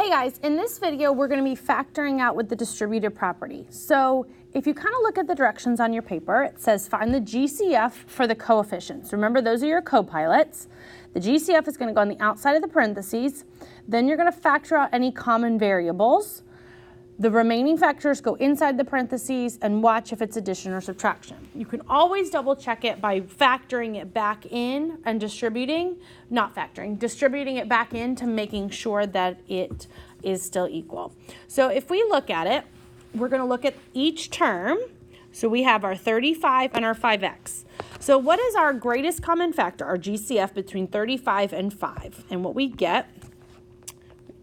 Hey guys, in this video we're going to be factoring out with the distributive property. So if you kind of look at the directions on your paper, it says find the GCF for the coefficients. Remember, those are your co-pilots. The GCF is going to go on the outside of the parentheses. Then you're going to factor out any common variables. The remaining factors go inside the parentheses and watch if it's addition or subtraction. You can always double check it by factoring it back in and distributing it back into making sure that it is still equal. So if we look at it, we're going to look at each term. So we have our 35 and our 5x. So what is our greatest common factor, our GCF, between 35 and 5? And what we get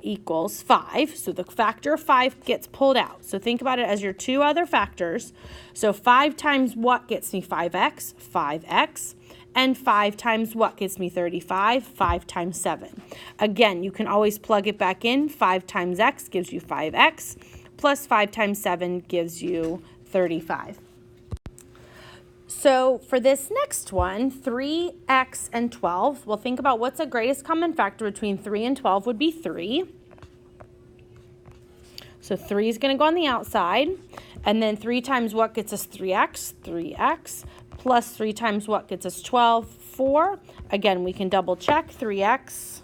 equals 5. So the factor of 5 gets pulled out. So think about it as your two other factors. So 5 times what gets me 5x? 5x. And 5 times what gets me 35? 5 times 7. Again, you can always plug it back in. 5 times x gives you 5x. Plus 5 times 7 gives you 35. So for this next one, 3x and 12, we'll think about what's the greatest common factor between 3 and 12 would be 3. So 3 is going to go on the outside. And then 3 times what gets us 3x? 3x. Plus 3 times what gets us 12? 4. Again, we can double check. 3x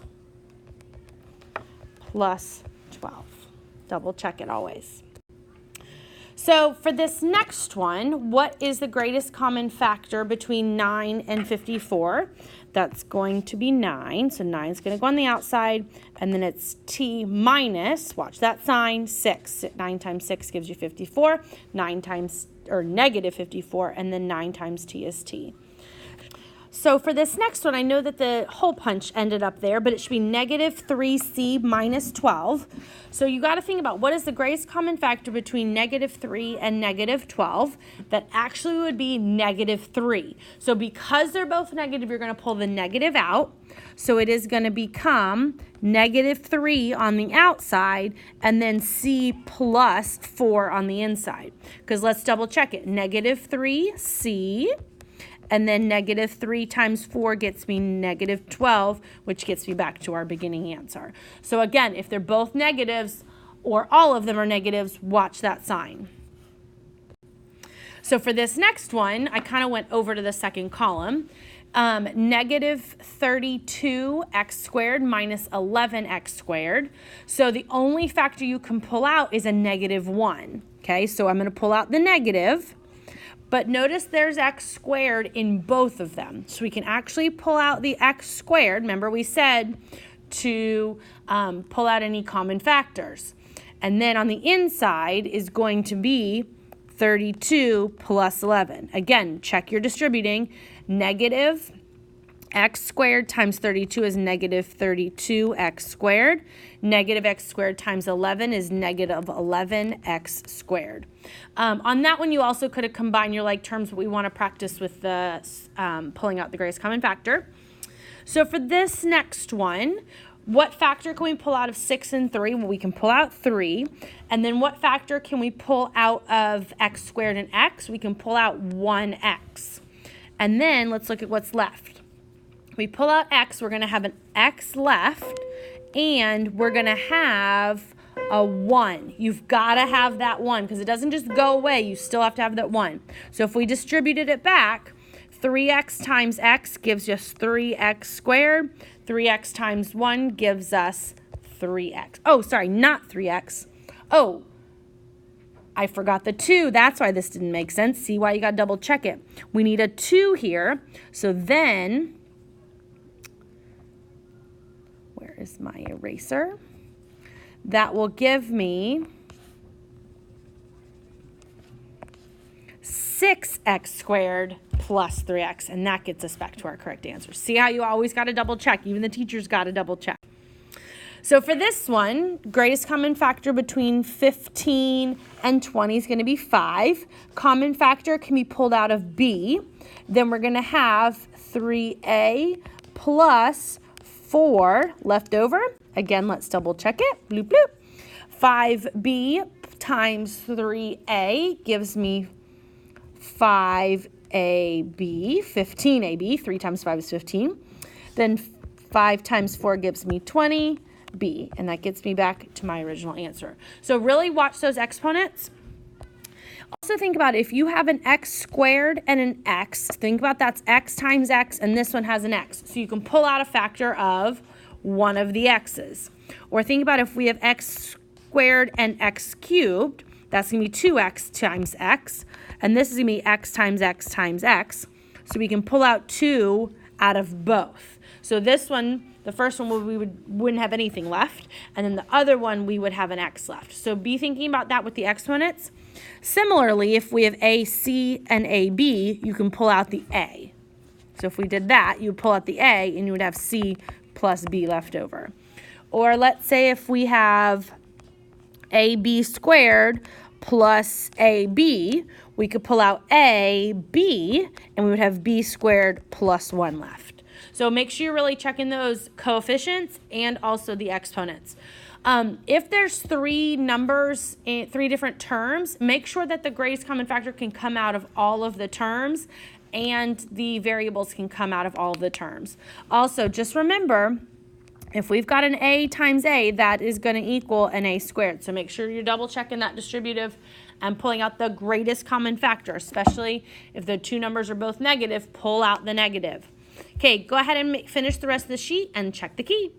plus 12. Double check it always. So for this next one, what is the greatest common factor between 9 and 54? That's going to be 9. So 9 is going to go on the outside, and then it's t minus, watch that sign, 6. 9 times 6 gives you 54, negative 54, and then 9 times t is t. So for this next one, I know that the hole punch ended up there, but it should be negative 3c minus 12. So you got to think about what is the greatest common factor between negative 3 and negative 12. That actually would be negative 3. So because they're both negative, you're going to pull the negative out. So it is going to become negative 3 on the outside and then c plus 4 on the inside. Because let's double check it. Negative 3c. And then negative 3 times 4 gets me negative 12, which gets me back to our beginning answer. So again, if they're both negatives or all of them are negatives, watch that sign. So for this next one, I kind of went over to the second column. Negative 32x squared minus 11x squared. So the only factor you can pull out is a negative 1. Okay, so I'm going to pull out the negative. But notice there's x squared in both of them. So we can actually pull out the x squared. Remember we said to pull out any common factors. And then on the inside is going to be 32 plus 11. Again, check your distributing. Negative x squared times 32 is negative 32x squared. Negative x squared times 11 is negative 11x squared. On that one, you also could have combined your like terms, but we want to practice with the pulling out the greatest common factor. So for this next one, what factor can we pull out of 6 and 3? Well, we can pull out 3. And then what factor can we pull out of x squared and x? We can pull out 1x. And then let's look at what's left. We pull out x, we're going to have an x left, and we're going to have a 1. You've got to have that 1 because it doesn't just go away. You still have to have that 1. So if we distributed it back, 3x times x gives us 3x squared. 3x times 1 gives us 3x. Oh, sorry, not 3x. Oh, I forgot the 2. That's why this didn't make sense. See why you got to double check it. We need a 2 here. So then, where is my eraser? That will give me 6x squared plus 3x, and that gets us back to our correct answer. See how you always got to double check? Even the teachers got to double check. So for this one, greatest common factor between 15 and 20 is going to be 5. Common factor can be pulled out of b. Then we're going to have 3a plus 4 left over. Again, let's double check it. Bloop, bloop. 5b times 3a gives me 5ab, 15ab. 3 times 5 is 15. Then 5 times 4 gives me 20. b, and that gets me back to my original answer. So really watch those exponents. Also think about if you have an x squared and an x, think about that's x times x, and this one has an x. So you can pull out a factor of one of the x's. Or think about if we have x squared and x cubed, that's going to be 2x times x, and this is going to be x times x times x. So we can pull out 2 out of both. So this one, the first one, we wouldn't have anything left, and then the other one, we would have an x left. So be thinking about that with the exponents. Similarly, if we have AC and AB, you can pull out the A. So if we did that, you would pull out the A, and you would have C plus B left over. Or let's say if we have AB squared plus AB, we could pull out AB, and we would have B squared plus 1 left. So make sure you're really checking those coefficients and also the exponents. If there's 3 numbers in 3 different terms, make sure that the greatest common factor can come out of all of the terms and the variables can come out of all of the terms. Also, just remember, if we've got an A times A, that is going to equal an A squared. So make sure you're double checking that distributive and pulling out the greatest common factor, especially if the 2 numbers are both negative, pull out the negative. Okay, go ahead and finish the rest of the sheet and check the key.